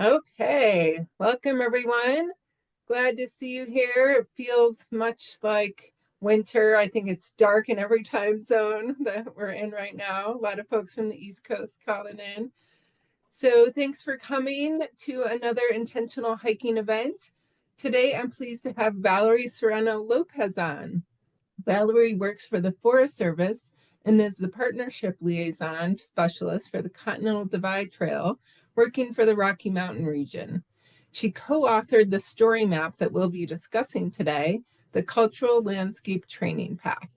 Okay, welcome everyone. Glad to see you here. It feels much like winter. I think it's dark in every time zone that we're in right now. A lot of folks from the East Coast calling in. So thanks for coming to another intentional hiking event. Today, I'm pleased to have Valery Serrano-Lopez on. Valery works for the Forest Service and is the partnership liaison specialist for the Continental Divide Trail, working for the Rocky Mountain region. She co-authored the story map that we'll be discussing today, the Cultural Landscape Training Path.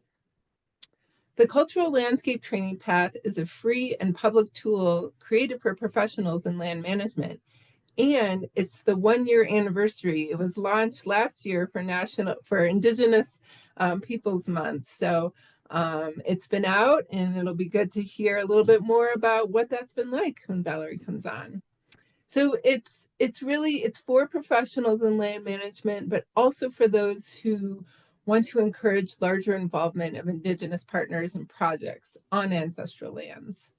The Cultural Landscape Training Path is a free and public tool created for professionals in land management, and it's the 1-year anniversary. It was launched last year for Indigenous Peoples Month. So it's been out, and it'll be good to hear a little bit more about what that's been like when Valery comes on. So it's for professionals in land management, but also for those who want to encourage larger involvement of Indigenous partners and projects on ancestral lands.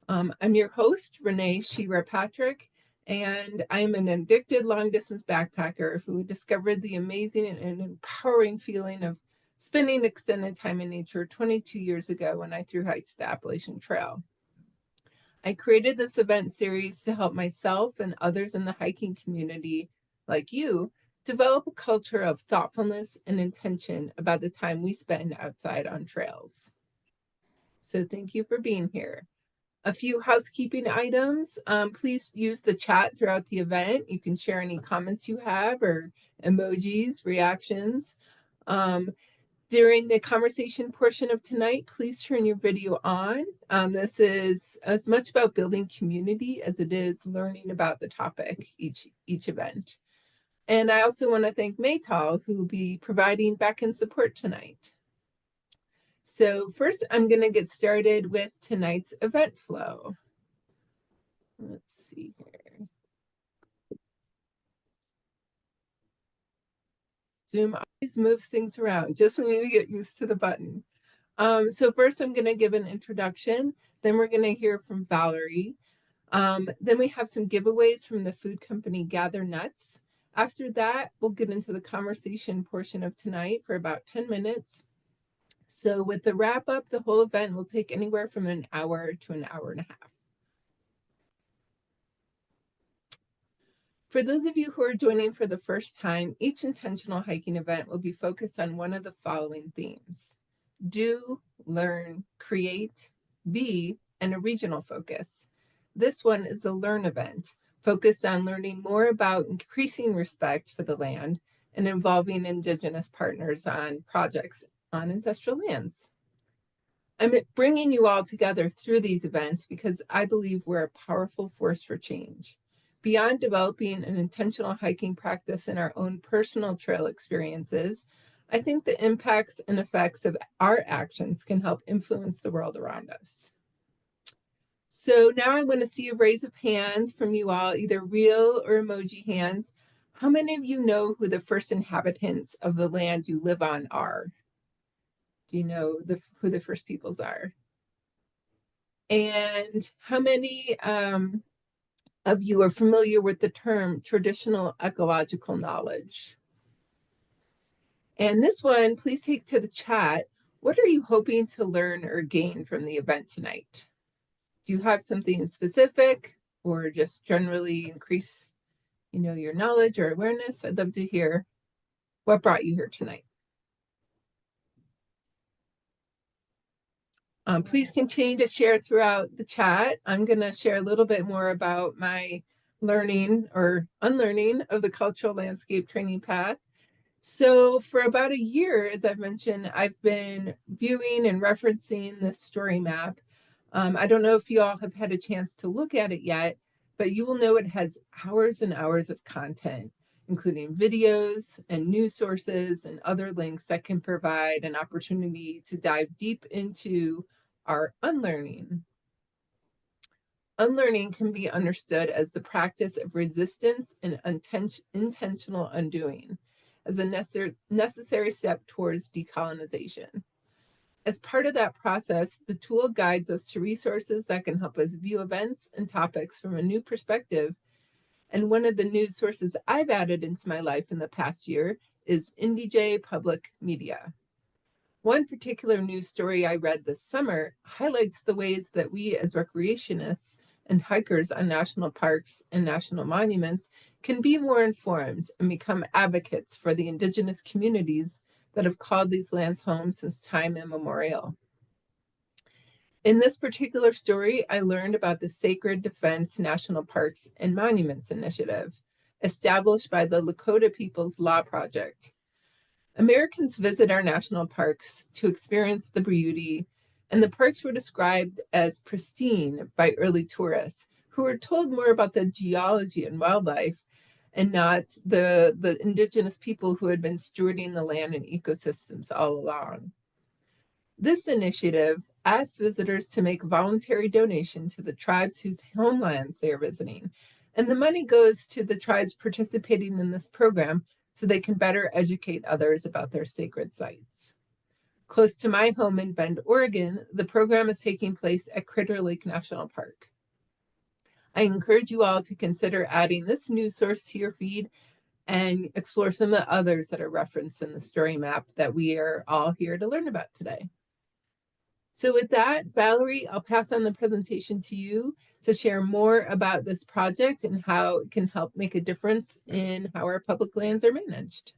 I'm your host, Renee Shearer-Patrick, and I'm an addicted long-distance backpacker who discovered the amazing and empowering feeling of spending extended time in nature 22 years ago when I threw hikes the Appalachian Trail. I created this event series to help myself and others in the hiking community, like you, develop a culture of thoughtfulness and intention about the time we spend outside on trails. So thank you for being here. A few housekeeping items. Please use the chat throughout the event. You can share any comments you have or emojis, reactions. During the conversation portion of tonight, please turn your video on. This is as much about building community as it is learning about the topic each event. And I also want to thank Maytal, who will be providing back-end support tonight. So first, I'm going to get started with tonight's event flow. Let's see here. Zoom always moves things around just when you get used to the button. So first, I'm going to give an introduction. Then we're going to hear from Valery. Then we have some giveaways from the food company Gather Nuts. After that, we'll get into the conversation portion of tonight for about 10 minutes. So with the wrap up, the whole event will take anywhere from an hour to an hour and a half. For those of you who are joining for the first time, each intentional hiking event will be focused on one of the following themes: do, learn, create, be, and a regional focus. This one is a learn event, focused on learning more about increasing respect for the land and involving Indigenous partners on projects on ancestral lands. I'm bringing you all together through these events because I believe we're a powerful force for change. Beyond developing an intentional hiking practice in our own personal trail experiences, I think the impacts and effects of our actions can help influence the world around us. So now I want to see a raise of hands from you all, either real or emoji hands. How many of you know who the first inhabitants of the land you live on are? Do you know who the first peoples are? And how many of you are familiar with the term traditional ecological knowledge? And this one, please take to the chat. What are you hoping to learn or gain from the event tonight? Do you have something specific or just generally increase, your knowledge or awareness? I'd love to hear what brought you here tonight. Please continue to share throughout the chat. I'm going to share a little bit more about my learning or unlearning of the Cultural Landscape Training Path. So for about a year, as I've mentioned, I've been viewing and referencing this story map. I don't know if you all have had a chance to look at it yet, but you will know it has hours and hours of content, including videos and news sources and other links that can provide an opportunity to dive deep into our unlearning. Unlearning can be understood as the practice of resistance and intentional undoing as a necessary step towards decolonization. As part of that process, the tool guides us to resources that can help us view events and topics from a new perspective And one of the news sources I've added into my life in the past year is IndieJ Public Media. One particular news story I read this summer highlights the ways that we as recreationists and hikers on national parks and national monuments can be more informed and become advocates for the Indigenous communities that have called these lands home since time immemorial. In this particular story, I learned about the Sacred Defense National Parks and Monuments Initiative, established by the Lakota People's Law Project. Americans visit our national parks to experience the beauty, and the parks were described as pristine by early tourists who were told more about the geology and wildlife and not the indigenous people who had been stewarding the land and ecosystems all along. This initiative asks visitors to make voluntary donations to the tribes whose homelands they are visiting, and the money goes to the tribes participating in this program so they can better educate others about their sacred sites. Close to my home in Bend, Oregon, the program is taking place at Critter Lake National Park. I encourage you all to consider adding this news source to your feed and explore some of the others that are referenced in the story map that we are all here to learn about today. So with that, Valery, I'll pass on the presentation to you to share more about this project and how it can help make a difference in how our public lands are managed.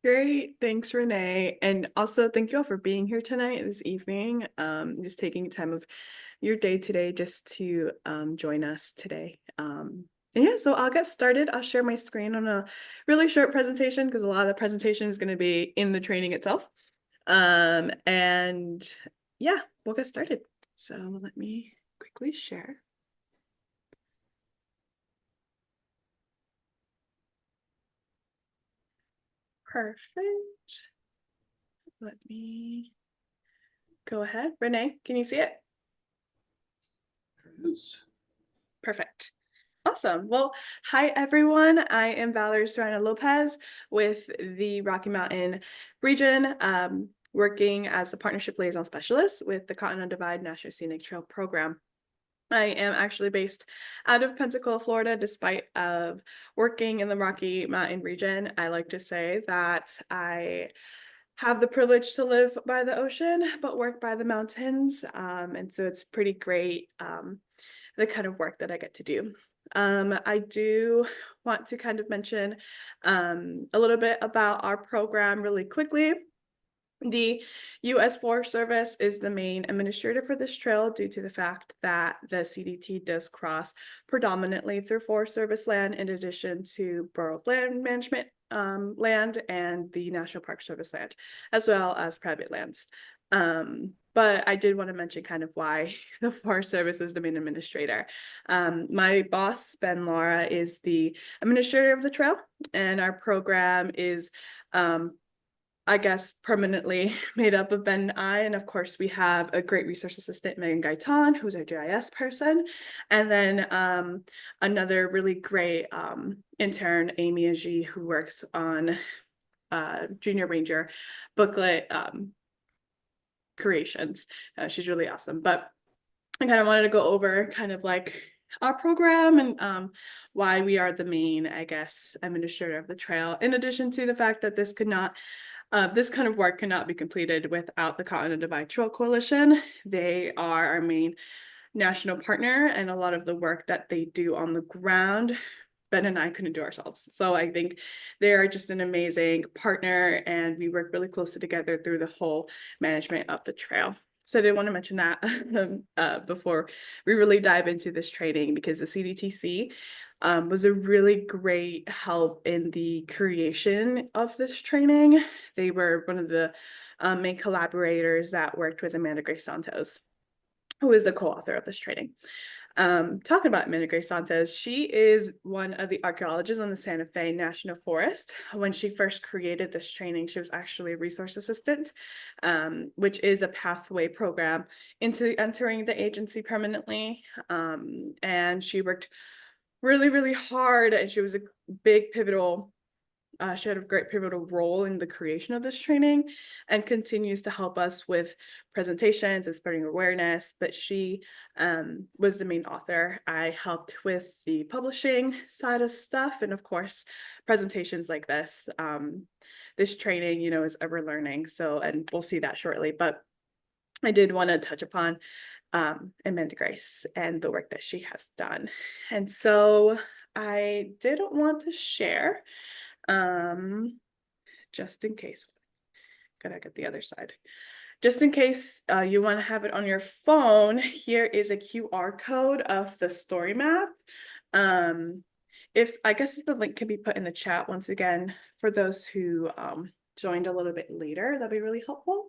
Great, thanks, Renee. And also thank you all for being here tonight, this evening, just taking time of your day today just to join us today. And yeah, so I'll get started. I'll share my screen on a really short presentation because a lot of the presentation is going to be in the training itself. And yeah, we'll get started. So let me quickly share. Perfect. Let me go ahead. Renee, can you see it? There it is. Perfect. Awesome. Well, hi everyone. I am Valery Serrano-Lopez with the Rocky Mountain region, working as the Partnership Liaison Specialist with the Continental Divide National Scenic Trail Program. I am actually based out of Pensacola, Florida, despite of working in the Rocky Mountain region. I like to say that I have the privilege to live by the ocean, but work by the mountains. And so it's pretty great, the kind of work that I get to do. I do want to kind of mention a little bit about our program really quickly. The U.S. Forest Service is the main administrator for this trail due to the fact that the CDT does cross predominantly through Forest Service land in addition to Bureau of Land Management land and the National Park Service land, as well as private lands. But I did want to mention kind of why the Forest Service was the main administrator. My boss, Ben Laura, is the administrator of the trail, and our program is I guess, permanently made up of Ben and I. And of course, we have a great resource assistant, Megan Gaitan, who's our GIS person. And then another really great intern, Amy Ajee, who works on Junior Ranger booklet creations. She's really awesome. But I kind of wanted to go over kind of like our program and why we are the main, I guess, administrator of the trail, in addition to the fact that this kind of work cannot be completed without the Continental Divide Trail Coalition. They are our main national partner, and a lot of the work that they do on the ground, Ben and I couldn't do ourselves. So I think they are just an amazing partner, and we work really closely together through the whole management of the trail. So I did want to mention that before we really dive into this training, because the CDTC was a really great help in the creation of this training. They were one of the main collaborators that worked with Amanda Grace Santos, who is the co-author of this training. Talking about Amanda Grace Santos, she is one of the archaeologists on the Santa Fe National Forest. When she first created this training, she was actually a resource assistant, which is a pathway program into entering the agency permanently. And she worked really, really hard, and she was a big pivotal She had a great pivotal role in the creation of this training and continues to help us with presentations and spreading awareness. But she was the main author. I helped with the publishing side of stuff. And of course, presentations like this. This training, you know, is ever learning. So, and we'll see that shortly. But I did want to touch upon Amanda Grace and the work that she has done. And so I did want to share, just in case, gotta get the other side. Just in case you want to have it on your phone, here is a QR code of the story map. If the link can be put in the chat once again, for those who joined a little bit later, that'd be really helpful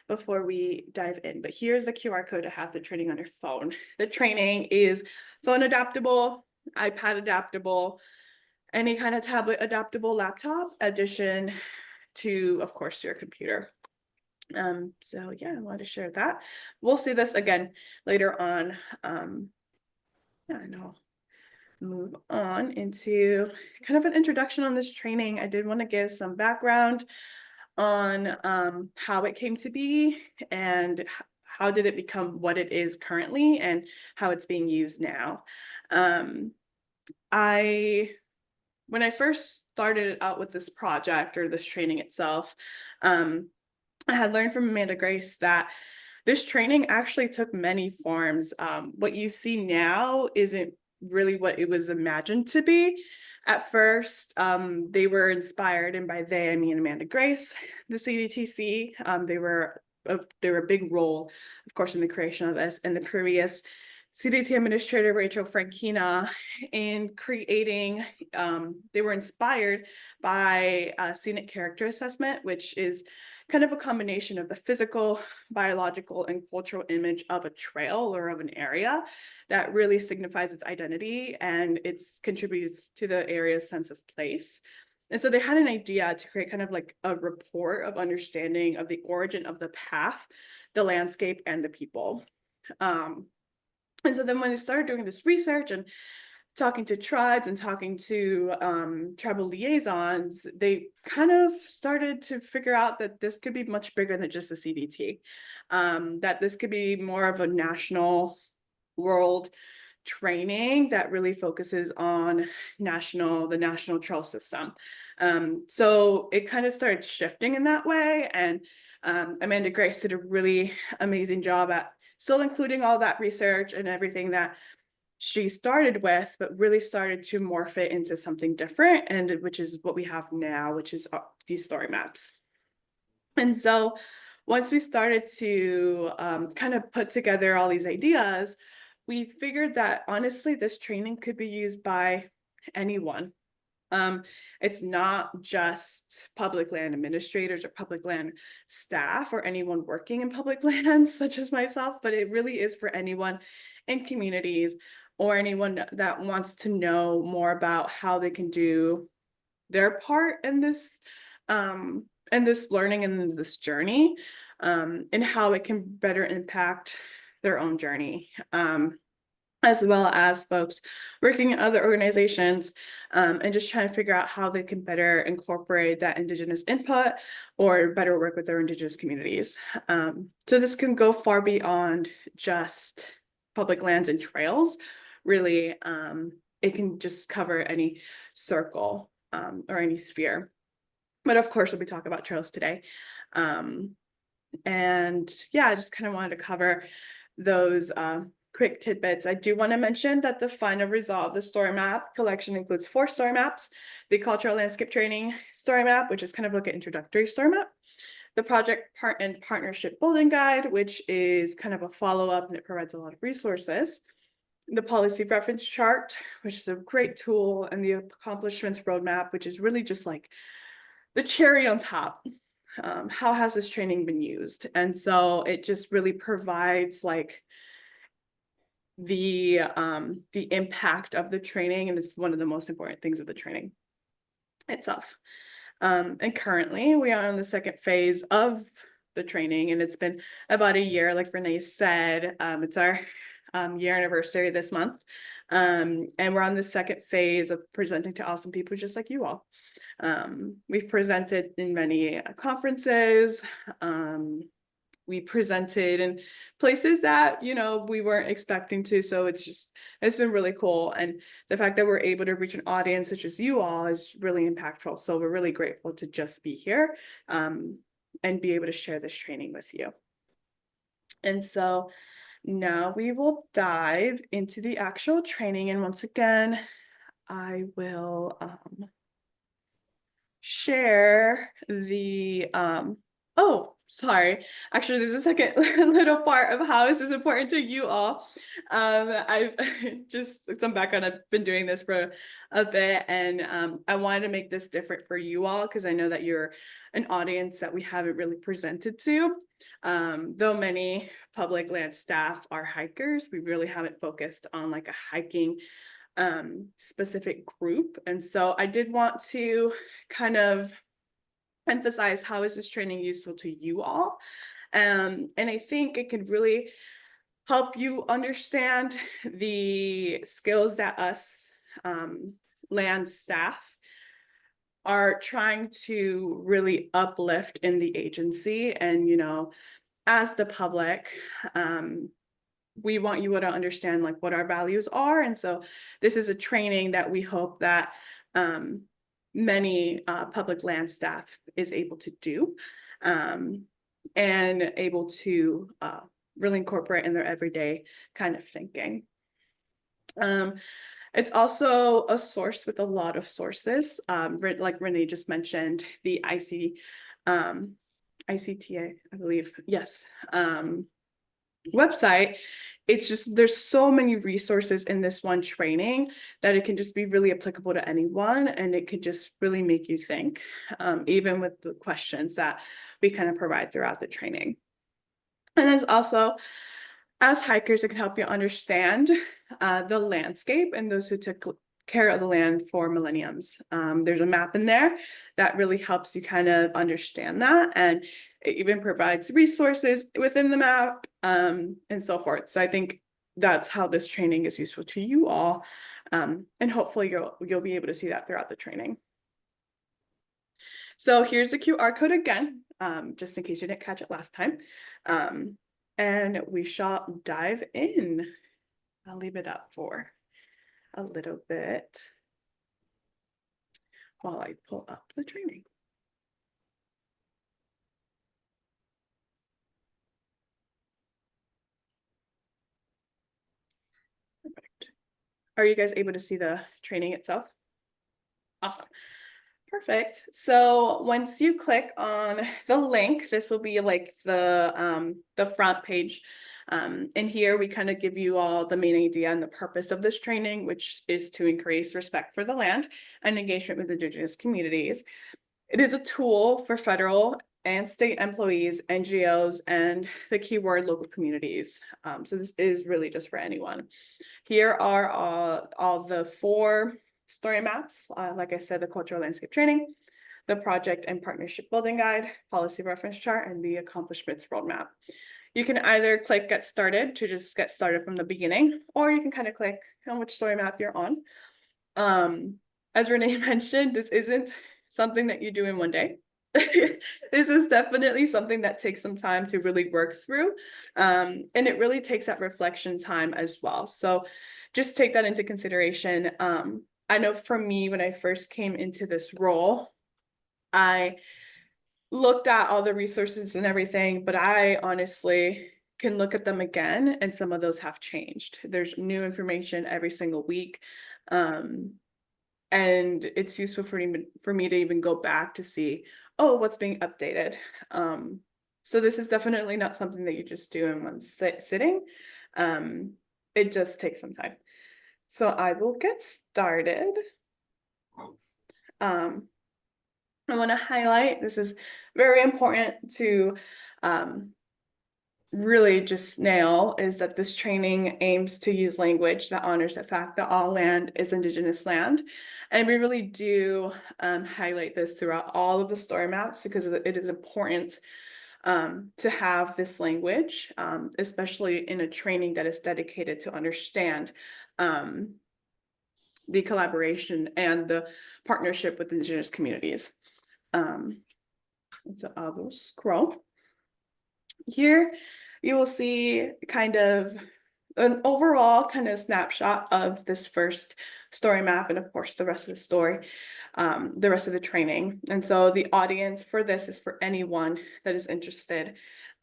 before we dive in. But here's the QR code to have the training on your phone. The training is phone adaptable, iPad adaptable, any kind of tablet adaptable laptop, addition to, of course, your computer. So yeah, I wanted to share that. We'll see this again later on. Yeah, and I'll move on into kind of an introduction on this training. I did want to give some background on how it came to be and how did it become what it is currently and how it's being used now. When I first started out with this project or this training itself, I had learned from Amanda Grace that this training actually took many forms. What you see now isn't really what it was imagined to be. At first, they were inspired, and by they, I mean Amanda Grace, the CDTC. They were a big role, of course, in the creation of this, and the previous CDT Administrator Rachel Frankina in creating, they were inspired by a scenic character assessment, which is kind of a combination of the physical, biological, and cultural image of a trail or of an area that really signifies its identity and it contributes to the area's sense of place. And so they had an idea to create kind of like a report of understanding of the origin of the path, the landscape, and the people. And so then when I started doing this research and talking to tribes and talking to tribal liaisons, they kind of started to figure out that this could be much bigger than just a CDT, that this could be more of a national world training that really focuses on the national trail system. So it kind of started shifting in that way. And Amanda Grace did a really amazing job at still including all that research and everything that she started with, but really started to morph it into something different, and which is what we have now, which is these story maps. And so once we started to kind of put together all these ideas, we figured that honestly, this training could be used by anyone. It's not just public land administrators or public land staff or anyone working in public lands such as myself, but it really is for anyone in communities or anyone that wants to know more about how they can do their part in this learning and this journey, and how it can better impact their own journey. As well as folks working in other organizations, and just trying to figure out how they can better incorporate that Indigenous input or better work with their Indigenous communities. So this can go far beyond just public lands and trails. Really, it can just cover any circle or any sphere. But of course, we'll be talking about trails today. And yeah, I just kind of wanted to cover those quick tidbits. I do want to mention that the final result of the story map collection includes 4 story maps: the cultural landscape training story map, which is kind of like an introductory story map, the project and partnership building guide, which is kind of a follow-up and it provides a lot of resources, the policy reference chart, which is a great tool, and the accomplishments roadmap, which is really just like the cherry on top. How has this training been used? And so it just really provides like the impact of the training, and it's one of the most important things of the training itself. And currently we are on the second phase of the training, and it's been about a year, like Renee said. It's our year anniversary this month, and we're on the second phase of presenting to awesome people just like you all. We've presented in many conferences. We presented in places that, we weren't expecting to. So it's been really cool. And the fact that we're able to reach an audience such as you all is really impactful. So we're really grateful to just be here and be able to share this training with you. And so now we will dive into the actual training. And once again, I will share the oh, sorry, actually there's a second little part of how this is important to you all. I've just some background, I've been doing this for a bit, and I wanted to make this different for you all because I know that you're an audience that we haven't really presented to. Though many public land staff are hikers, we really haven't focused on like a hiking specific group. And so I did want to kind of emphasize how is this training useful to you all. And I think it can really help you understand the skills that us land staff are trying to really uplift in the agency. And, as the public, we want you to understand like what our values are. And so this is a training that we hope that many public land staff is able to do and able to really incorporate in their everyday kind of thinking. It's also a source with a lot of sources, like Renee just mentioned, the ICTA, I believe, yes, website. It's just, there's so many resources in this one training that it can just be really applicable to anyone, and it could just really make you think, even with the questions that we kind of provide throughout the training. And then also, as hikers, it can help you understand the landscape and those who took care of the land for millenniums. There's a map in there that really helps you kind of understand that, and it even provides resources within the map and so forth. So I think that's how this training is useful to you all, and hopefully you'll be able to see that throughout the training. So here's the QR code again, just in case you didn't catch it last time. And we shall dive in. I'll leave it up for a little bit while I pull up the training. Perfect. Are you guys able to see the training itself? Awesome. Perfect. So once you click on the link, this will be like the front page. And here we kind of give you all the main idea and the purpose of this training, which is to increase respect for the land and engagement with Indigenous communities. It is a tool for federal and state employees, NGOs, and the keyword local communities. So this is really just for anyone. Here are all the 4 story maps. Like I said, the cultural landscape training, the project and partnership building guide, policy reference chart, and the accomplishments roadmap. You can either click get started to just get started from the beginning, or you can kind of click on which story map you're on. As Renee mentioned, this isn't something that you do in one day. This is definitely something that takes some time to really work through. And it really takes that reflection time as well. So just take that into consideration. I know for me, when I first came into this role, I looked at all the resources and everything, but I honestly can look at them again, and some of those have changed. There's new information every single week. And it's useful for me to even go back to see, oh, what's being updated. So this is definitely not something that you just do in one sitting. It just takes some time. So I will get started. I want to highlight, this is very important to really just nail, is that this training aims to use language that honors the fact that all land is Indigenous land. And we really do highlight this throughout all of the story maps, because it is important to have this language, especially in a training that is dedicated to understand the collaboration and the partnership with Indigenous communities. So I'll go scroll. Here you will see kind of an overall kind of snapshot of this first story map, and of course the rest of the story, the rest of the training. And so the audience for this is for anyone that is interested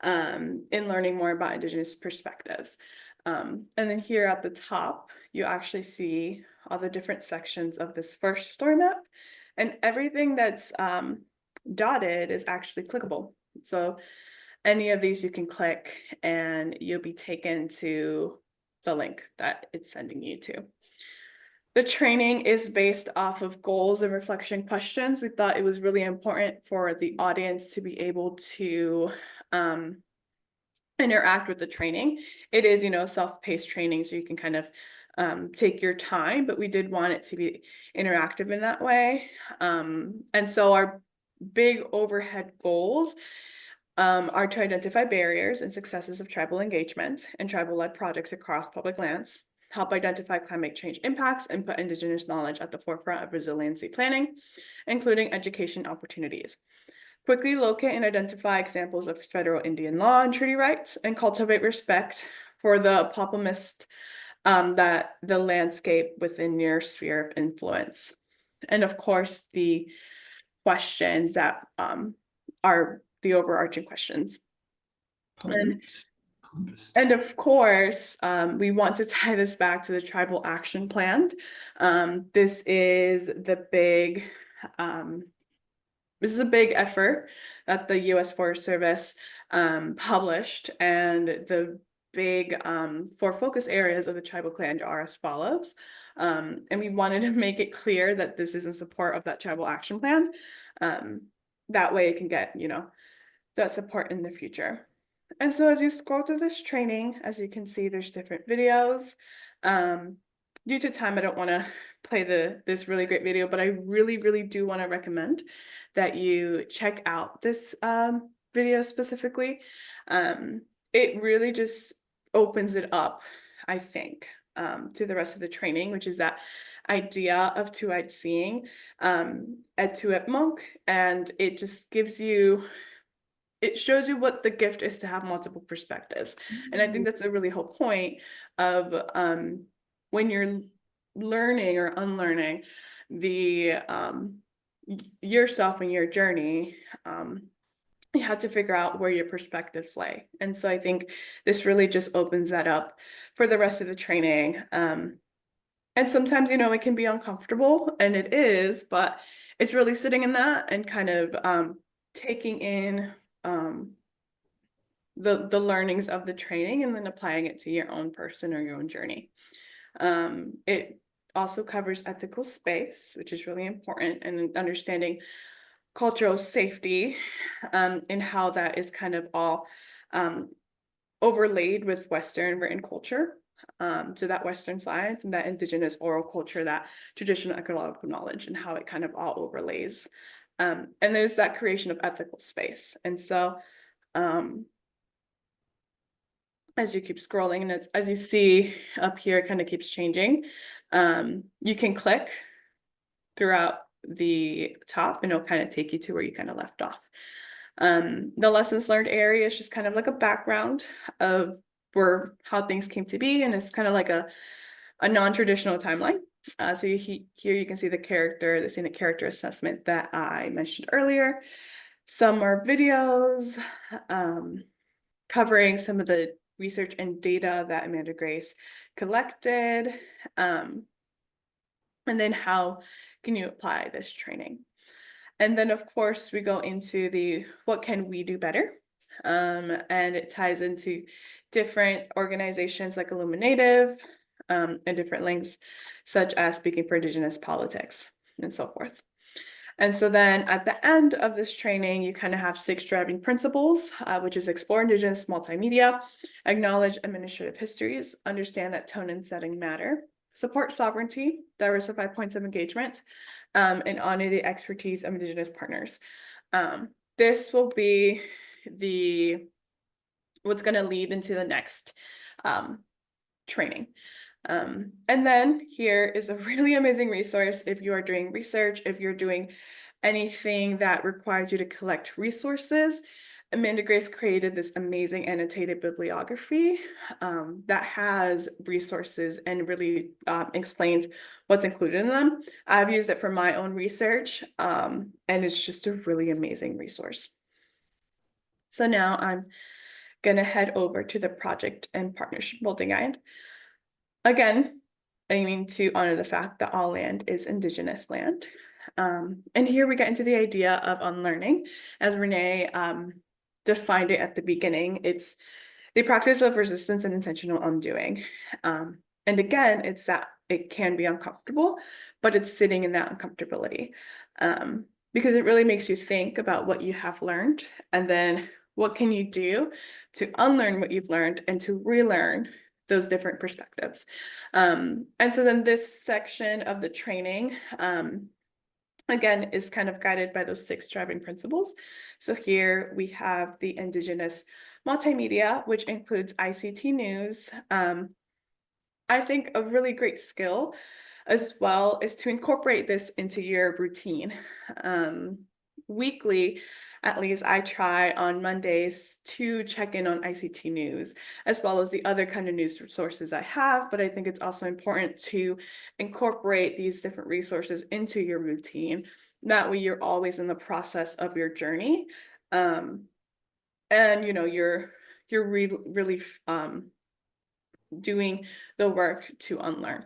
in learning more about Indigenous perspectives. And then here at the top, you actually see all the different sections of this first story map, and everything that's dotted is actually clickable. So any of these you can click and you'll be taken to the link that it's sending you to. The training is based off of goals and reflection questions. We thought it was really important for the audience to be able to interact with the training. It is, self-paced training, so you can kind of take your time, but we did want it to be interactive in that way. And so our big overhead goals are to identify barriers and successes of tribal engagement and tribal-led projects across public lands, help identify climate change impacts, and put Indigenous knowledge at the forefront of resiliency planning, including education opportunities. Quickly locate and identify examples of federal Indian law and treaty rights, and cultivate respect for the populist that the landscape within your sphere of influence. And of course, the questions that are the overarching questions. And of course, we want to tie this back to the Tribal Action Plan. This is a big effort that the U.S. Forest Service published, and the big 4 focus areas of the tribal plan are as follows. And we wanted to make it clear that this is in support of that Tribal Action Plan. That way it can get, that support in the future. And so as you scroll through this training, as you can see, there's different videos. Due to time, I don't want to play this really great video, but I really, really do want to recommend that you check out this video specifically. It really just opens it up, I think, to the rest of the training, which is that idea of two-eyed seeing, et tu et monk, and it just gives you, it shows you what the gift is to have multiple perspectives. And I think that's a really whole point of when you're learning or unlearning the yourself and your journey, you have to figure out where your perspectives lay. And so I think this really just opens that up for the rest of the training. And sometimes, it can be uncomfortable, and it is, but it's really sitting in that and kind of taking in the learnings of the training and then applying it to your own person or your own journey. It also covers ethical space, which is really important, and understanding cultural safety, and how that is kind of all overlaid with Western written culture, to that Western science and that Indigenous oral culture, that traditional ecological knowledge, and how it kind of all overlays. And there's that creation of ethical space. And so as you keep scrolling, and as you see up here, it kind of keeps changing. You can click throughout the top and it'll kind of take you to where you kind of left off. The lessons learned area is just kind of like a background of how things came to be, and it's kind of like a non-traditional timeline. So here you can see the scenic character assessment that I mentioned earlier. Some are videos covering some of the research and data that Amanda Grace collected, and then how can you apply this training. And then of course we go into what can we do better, and it ties into different organizations like Illuminative, and different links such as Speaking for Indigenous Politics and so forth. And so then at the end of this training, you kind of have 6 driving principles, which is explore Indigenous multimedia, acknowledge administrative histories, understand that tone and setting matter, support sovereignty, diversify points of engagement, and honor the expertise of Indigenous partners. This will be what's going to lead into the next training. And then here is a really amazing resource if you are doing research, if you're doing anything that requires you to collect resources. Amanda Grace created this amazing annotated bibliography that has resources and really explains what's included in them. I've used it for my own research, and it's just a really amazing resource. So now I'm gonna head over to the project and partnership building guide. Again, aiming to honor the fact that all land is Indigenous land. And here we get into the idea of unlearning, as Renee defined it at the beginning. It's the practice of resistance and intentional undoing. And again, it's that it can be uncomfortable, but it's sitting in that uncomfortability because it really makes you think about what you have learned and then what can you do to unlearn what you've learned and to relearn those different perspectives. And so then this section of the training, again, is kind of guided by those 6 driving principles. So here we have the Indigenous multimedia, which includes ICT news. I think a really great skill as well is to incorporate this into your routine. Weekly, at least I try on Mondays to check in on ICT news, as well as the other kind of news sources I have, but I think it's also important to incorporate these different resources into your routine. That way you're always in the process of your journey. And you know, you're really doing the work to unlearn.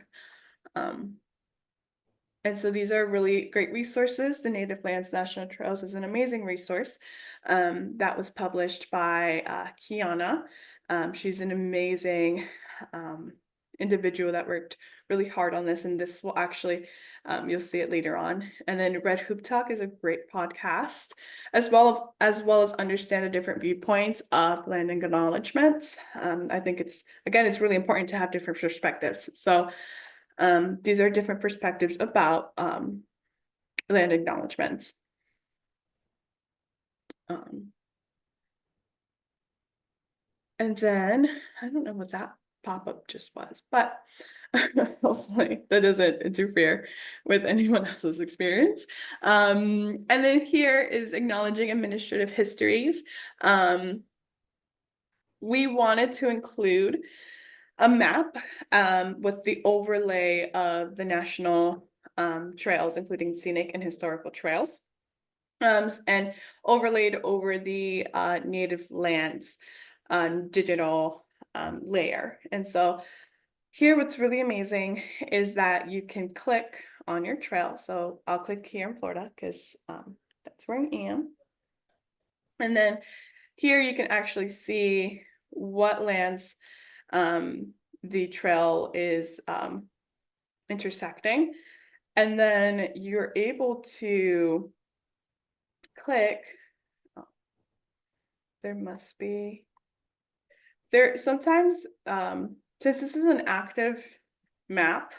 And so these are really great resources. The Native Lands National Trails is an amazing resource that was published by Kiana. She's an amazing individual that worked really hard on this, and this will actually, you'll see it later on. And then Red Hoop Talk is a great podcast, as well as understand the different viewpoints of land acknowledgements. I think it's really important to have different perspectives. So these are different perspectives about land acknowledgements. And then I don't know what that pop-up just was, but hopefully that doesn't interfere with anyone else's experience. And then here is acknowledging administrative histories. We wanted to include a map with the overlay of the national trails, including scenic and historical trails, and overlaid over the native lands digital layer. And so here, what's really amazing is that you can click on your trail. So I'll click here in Florida because that's where I am. And then here you can actually see what lands the trail is intersecting. And then you're able to click, sometimes, since this is an active map,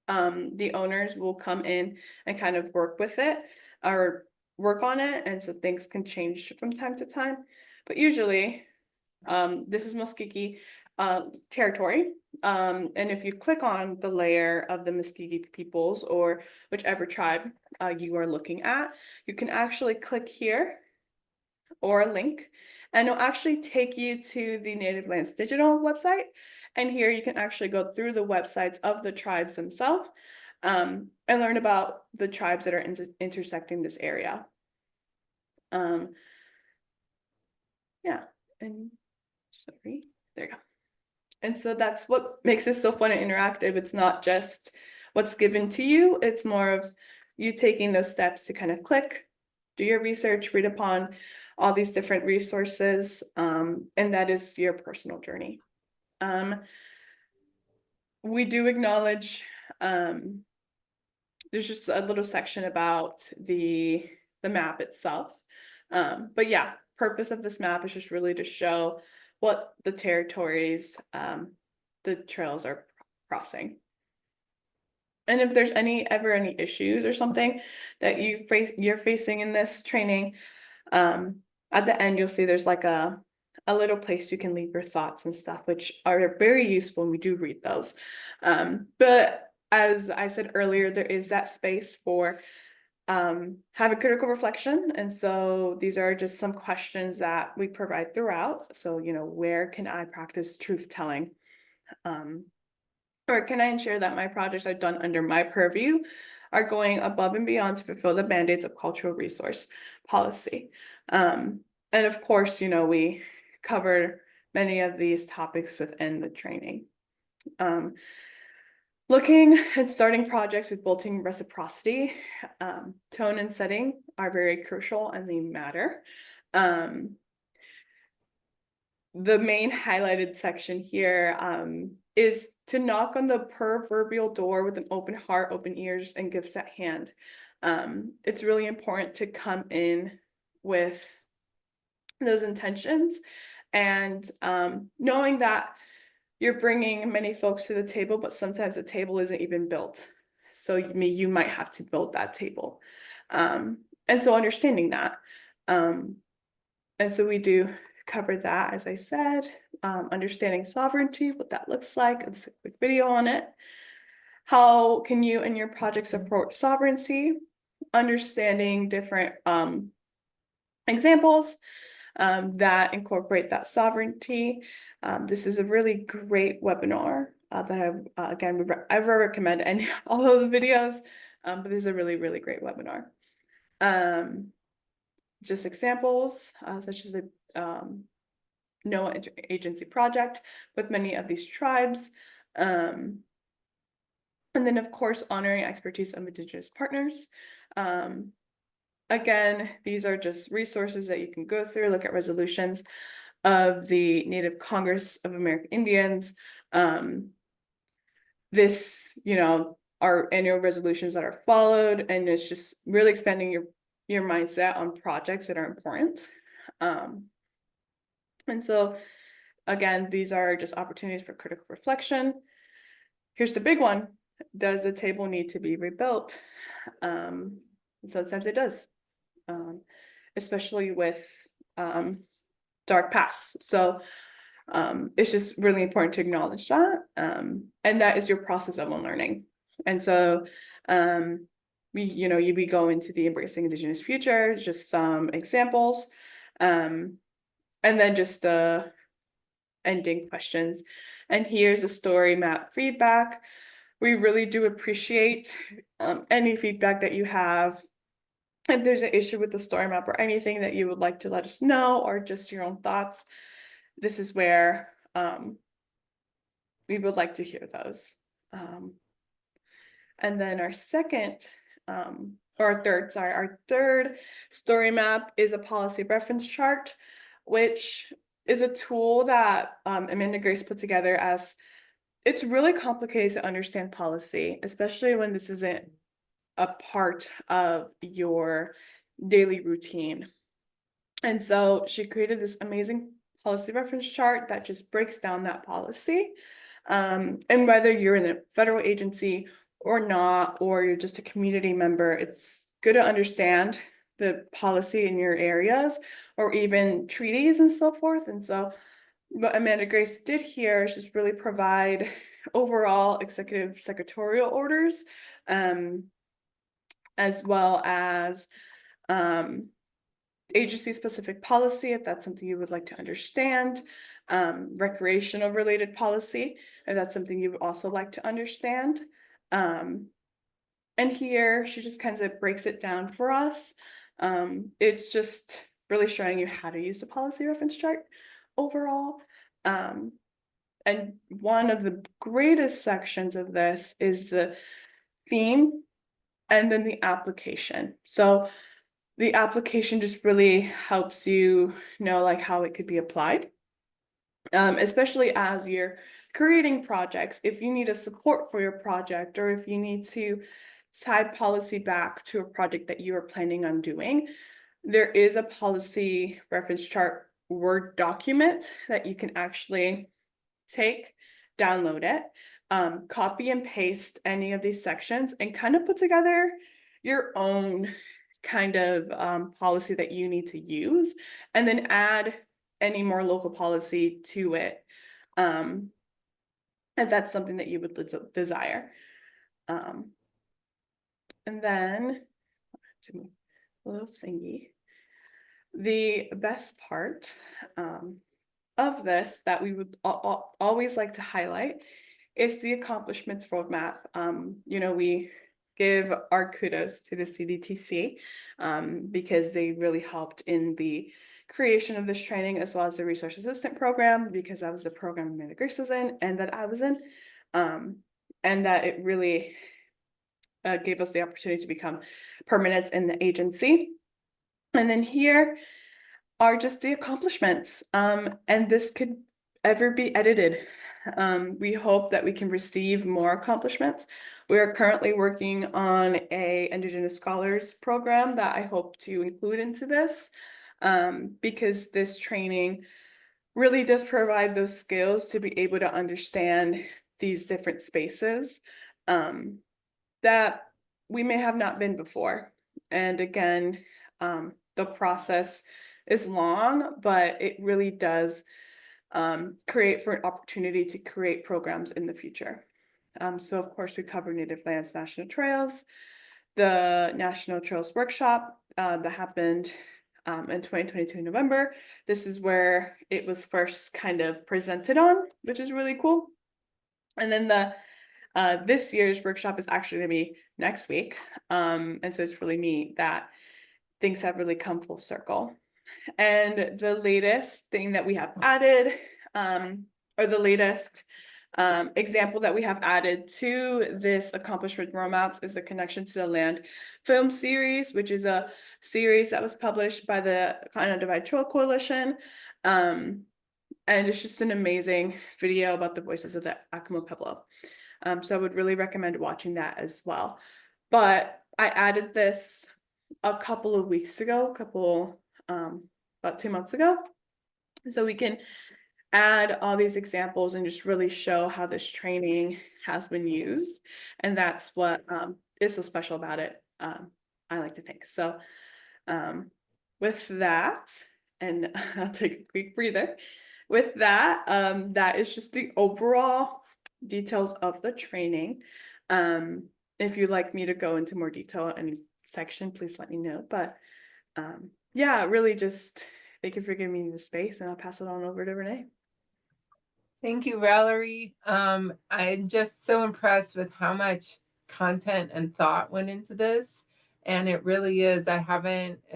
the owners will come in and kind of work with it or work on it. And so things can change from time to time. But usually, this is Muskogee territory. And if you click on the layer of the Muskogee peoples or whichever tribe you are looking at, you can actually click here or a link, and it'll actually take you to the Native Lands Digital website. And here you can actually go through the websites of the tribes themselves and learn about the tribes that are intersecting this area. Yeah, and sorry, there you go. And so that's what makes it so fun and interactive. It's not just what's given to you, it's more of you taking those steps to kind of click, do your research, read upon all these different resources, and that is your personal journey. We do acknowledge, there's just a little section about the map itself. But yeah, purpose of this map is just really to show what the territories the trails are crossing. And if there's ever any issues or something that you're facing in this training, at the end you'll see there's like a a little place you can leave your thoughts and stuff, which are very useful when we do read those. But as I said earlier, there is that space for have a critical reflection. And so these are just some questions that we provide throughout. So, where can I practice truth telling? Or can I ensure that my projects are done under my purview are going above and beyond to fulfill the mandates of cultural resource policy? And of course, we covered many of these topics within the training. Looking and starting projects with built-in reciprocity, tone and setting are very crucial and they matter. The main highlighted section here is to knock on the proverbial door with an open heart, open ears, and gifts at hand. It's really important to come in with those intentions and knowing that you're bringing many folks to the table, but sometimes the table isn't even built. So you might have to build that table. And so understanding that. And so we do cover that, as I said, understanding sovereignty, what that looks like. It's a quick video on it. How can you and your project support sovereignty? Understanding different examples that incorporate that sovereignty. This is a really great webinar that again, I recommend any all of the videos, but this is a really, really great webinar. Just examples, such as the NOAA interagency project with many of these tribes. And then of course, honoring expertise of Indigenous partners. Again, these are just resources that you can go through, look at resolutions of the Native Congress of American Indians. This, are annual resolutions that are followed, and it's just really expanding your mindset on projects that are important. And so, again, these are just opportunities for critical reflection. Here's the big one. Does the table need to be rebuilt? Sometimes it does, especially with dark past. So it's just really important to acknowledge that. And that is your process of unlearning. And so we go into the Embracing Indigenous Future, just some examples. And then just the ending questions. And here's a story map feedback. We really do appreciate any feedback that you have. If there's an issue with the story map or anything that you would like to let us know, or just your own thoughts, this is where we would like to hear those. And then our third story map is a policy reference chart, which is a tool that Amanda Grace put together as it's really complicated to understand policy, especially when this isn't a part of your daily routine. And so she created this amazing policy reference chart that just breaks down that policy. And whether you're in a federal agency or not, or you're just a community member, it's good to understand the policy in your areas or even treaties and so forth. And so what Amanda Grace did here is just really provide overall executive secretarial orders, as well as agency-specific policy, if that's something you would like to understand, recreational related policy, if that's something you would also like to understand. And here she just kind of breaks it down for us. It's just really showing you how to use the policy reference chart overall. And one of the greatest sections of this is the theme and then the application. So the application just really helps you know like how it could be applied, especially as you're creating projects. If you need a support for your project, or if you need to tie policy back to a project that you are planning on doing, there is a policy reference chart Word document that you can actually take, download it, copy and paste any of these sections and kind of put together your own kind of policy that you need to use, and then add any more local policy to it. If that's something that you would desire. And then, a little thingy. The best part of this that we would always like to highlight is the accomplishments roadmap. We give our kudos to the CDTC because they really helped in the creation of this training, as well as the resource assistant program, because that was the program Amanda Grace was in and that I was in, and that it really gave us the opportunity to become permanent in the agency. And then here are just the accomplishments, and this could ever be edited. We hope that we can receive more accomplishments. We are currently working on a Indigenous Scholars program that I hope to include into this, because this training really does provide those skills to be able to understand these different spaces that we may have not been before. And again, the process is long, but it really does create for an opportunity to create programs in the future. So of course we cover Native Lands National Trails, the National Trails Workshop that happened in 2022 November. This is where it was first kind of presented on, which is really cool. And then this year's workshop is actually going to be next week. And so it's really neat that things have really come full circle. And the latest thing that we have added, or the latest example that we have added to this accomplishment roadmaps, is the Connection to the Land film series, which is a series that was published by the Continental Divide Trail Coalition. And it's just an amazing video about the voices of the Accompanying. So I would really recommend watching that as well. But I added this a couple of weeks ago, about 2 months ago. So we can add all these examples and just really show how this training has been used. And that's what is so special about it, I like to think. So with that, and I'll take a quick breather. With that, that is just the overall details of the training. If you'd like me to go into more detail in any section, please let me know. But yeah, really just thank you for giving me the space, and I'll pass it on over to Renee. Thank you, Valerie. I'm just so impressed with how much content and thought went into this. And it really is. I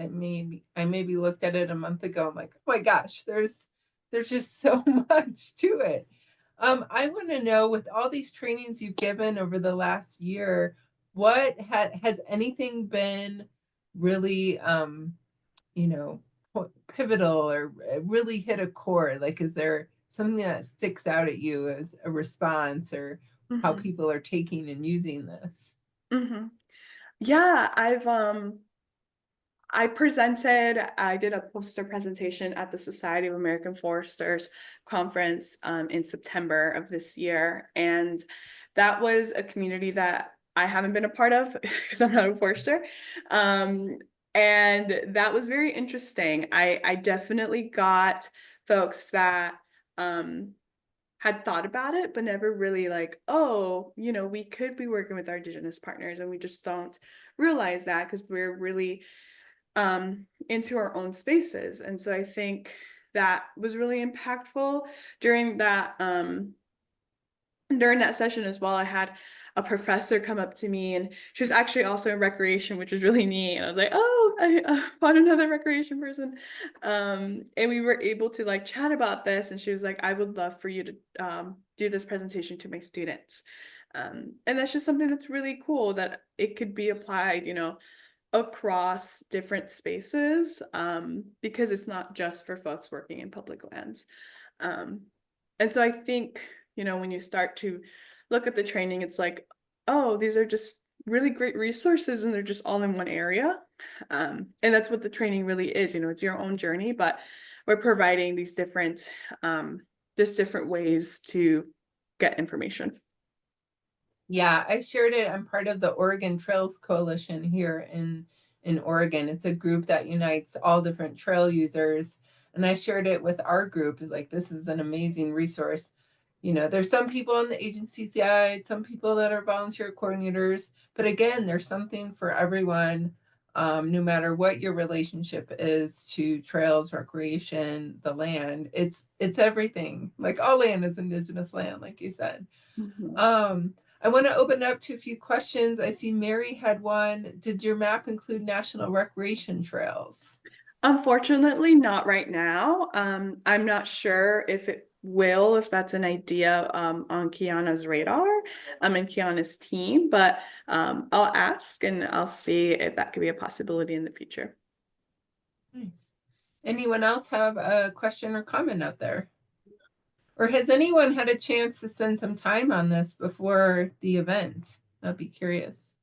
maybe looked at it a month ago. I'm like, oh my gosh, there's just so much to it. I want to know, with all these trainings you've given over the last year, what has anything been really pivotal or really hit a chord? Like, is there something that sticks out at you as a response, or how people are taking and using this? Yeah, I did a poster presentation at the Society of American Foresters conference in September of this year. And that was a community that I haven't been a part of because I'm not a forester. And that was very interesting. I definitely got folks that had thought about it, but never really like, oh, we could be working with our Indigenous partners, and we just don't realize that because we're really into our own spaces. And so I think that was really impactful during that session as well. I had a professor come up to me, and she was actually also in recreation, which was really neat. And I was like, oh, I found another recreation person. And we were able to like chat about this. And she was like, I would love for you to do this presentation to my students. And that's just something that's really cool, that it could be applied, across different spaces, because it's not just for folks working in public lands. And so I think, when you start to look at the training, it's like, oh, these are just really great resources, and they're just all in one area. And that's what the training really is. It's your own journey, but we're providing these different ways to get information. Yeah, I shared it. I'm part of the Oregon Trails Coalition here in Oregon. It's a group that unites all different trail users. And And I shared it with our group, is like, this is an amazing resource. You know, there's some people on the agency side, some people that are volunteer coordinators, but again, there's something for everyone, no matter what your relationship is to trails, recreation, the land. It's everything. Like all land is Indigenous land, like you said. I want to open up to a few questions. I see Mary had one. Did your map include national recreation trails? Unfortunately, not right now. I'm not sure if it will, if that's an idea on Kiana's radar, and Kiana's team, but I'll ask and I'll see if that could be a possibility in the future. Nice. Anyone else have a question or comment out there? Or has anyone had a chance to spend some time on this before the event? I'd be curious.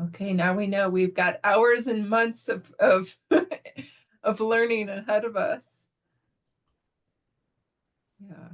Okay, now we know we've got hours and months of of learning ahead of us. Yeah.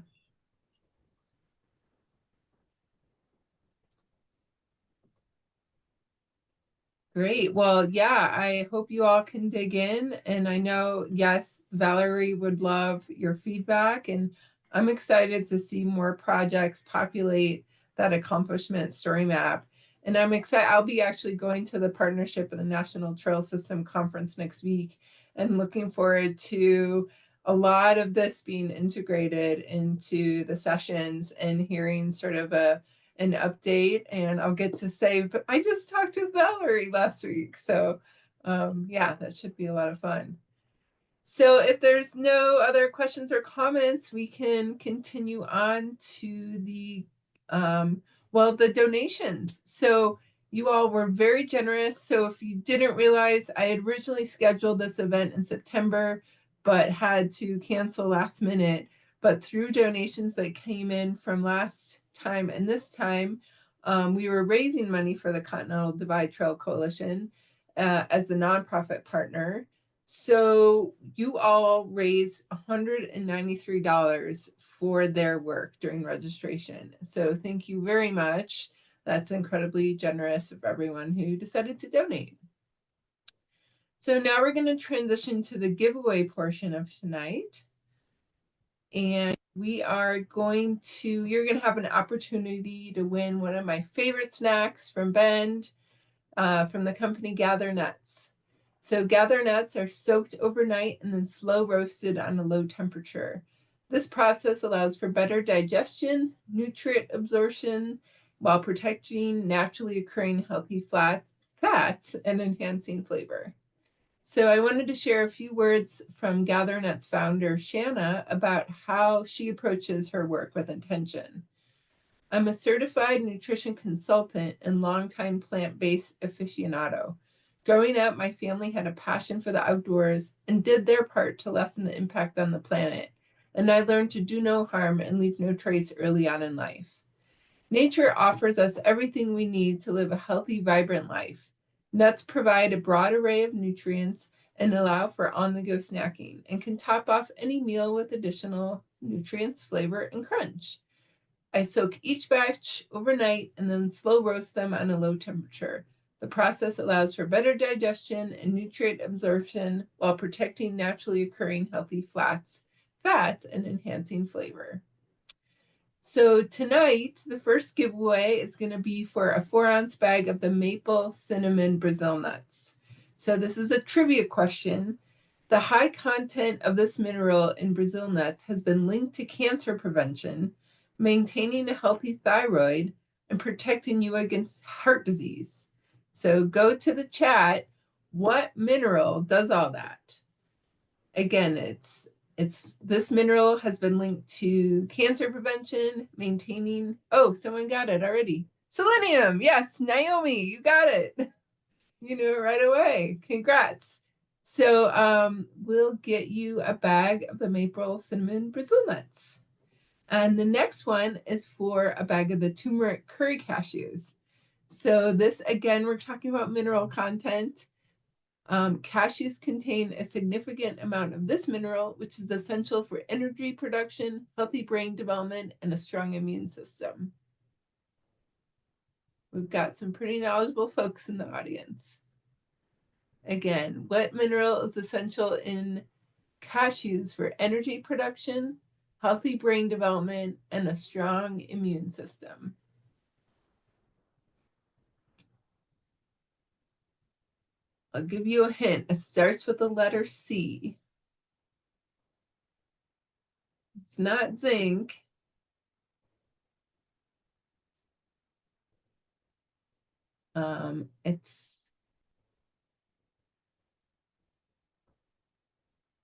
Great. Well, yeah, I hope you all can dig in. And I know, yes, Valery would love your feedback. And I'm excited to see more projects populate that accomplishment story map. And I'm excited. I'll be actually going to the Partnership of the National Trail System Conference next week and looking forward to a lot of this being integrated into the sessions and hearing sort of an update. And I'll get to say, but I just talked with Valery last week. So yeah, that should be a lot of fun. So if there's no other questions or comments, we can continue on to the, well, the donations. So you all were very generous. So if you didn't realize, I had originally scheduled this event in September, but had to cancel last minute. But through donations that came in from last time and this time, we were raising money for the Continental Divide Trail Coalition as the nonprofit partner. So you all raised $193 for their work during registration. So thank you very much. That's incredibly generous of everyone who decided to donate. So now we're going to transition to the giveaway portion of tonight. And we are going to, you're going to have an opportunity to win one of my favorite snacks from Bend, from the company Gather Nuts. So gather nuts are soaked overnight and then slow roasted on a low temperature. This process allows for better digestion, nutrient absorption, while protecting naturally occurring healthy fats and enhancing flavor. So I wanted to share a few words from Gather Nuts founder Shanna about how she approaches her work with intention. I'm a certified nutrition consultant and longtime plant-based aficionado. Growing up, my family had a passion for the outdoors and did their part to lessen the impact on the planet. And I learned to do no harm and leave no trace early on in life. Nature offers us everything we need to live a healthy, vibrant life. Nuts provide a broad array of nutrients and allow for on-the-go snacking and can top off any meal with additional nutrients, flavor, and crunch. I soak each batch overnight and then slow roast them on a low temperature. The process allows for better digestion and nutrient absorption while protecting naturally occurring healthy fats, and enhancing flavor. So tonight, the first giveaway is going to be for a 4-ounce bag of the maple cinnamon Brazil nuts. So this is a trivia question. The high content of this mineral in Brazil nuts has been linked to cancer prevention, maintaining a healthy thyroid, and protecting you against heart disease. So go to the chat. What mineral does all that? Again, it's this mineral has been linked to cancer prevention, maintaining, oh, someone got it already. Selenium, yes, Naomi, you got it. You knew it right away. Congrats. So we'll get you a bag of the maple cinnamon Brazil nuts. And the next one is for a bag of the turmeric curry cashews. So this, again, we're talking about mineral content. Cashews contain a significant amount of this mineral, which is essential for energy production, healthy brain development, and a strong immune system. We've got some pretty knowledgeable folks in the audience. Again, what mineral is essential in cashews for energy production, healthy brain development, and a strong immune system? I'll give you a hint. It starts with the letter C. It's not zinc.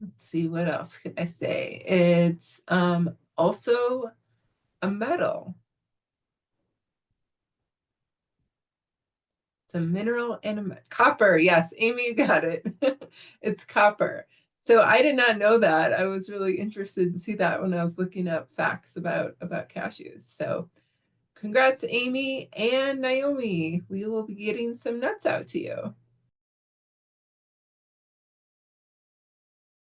Let's see, what else could I say? It's also a metal. It's a mineral and copper. Yes, Amy, you got it. It's copper. So I did not know that. I was really interested to see that when I was looking up facts about cashews. So congrats, Amy and Naomi. We will be getting some nuts out to you.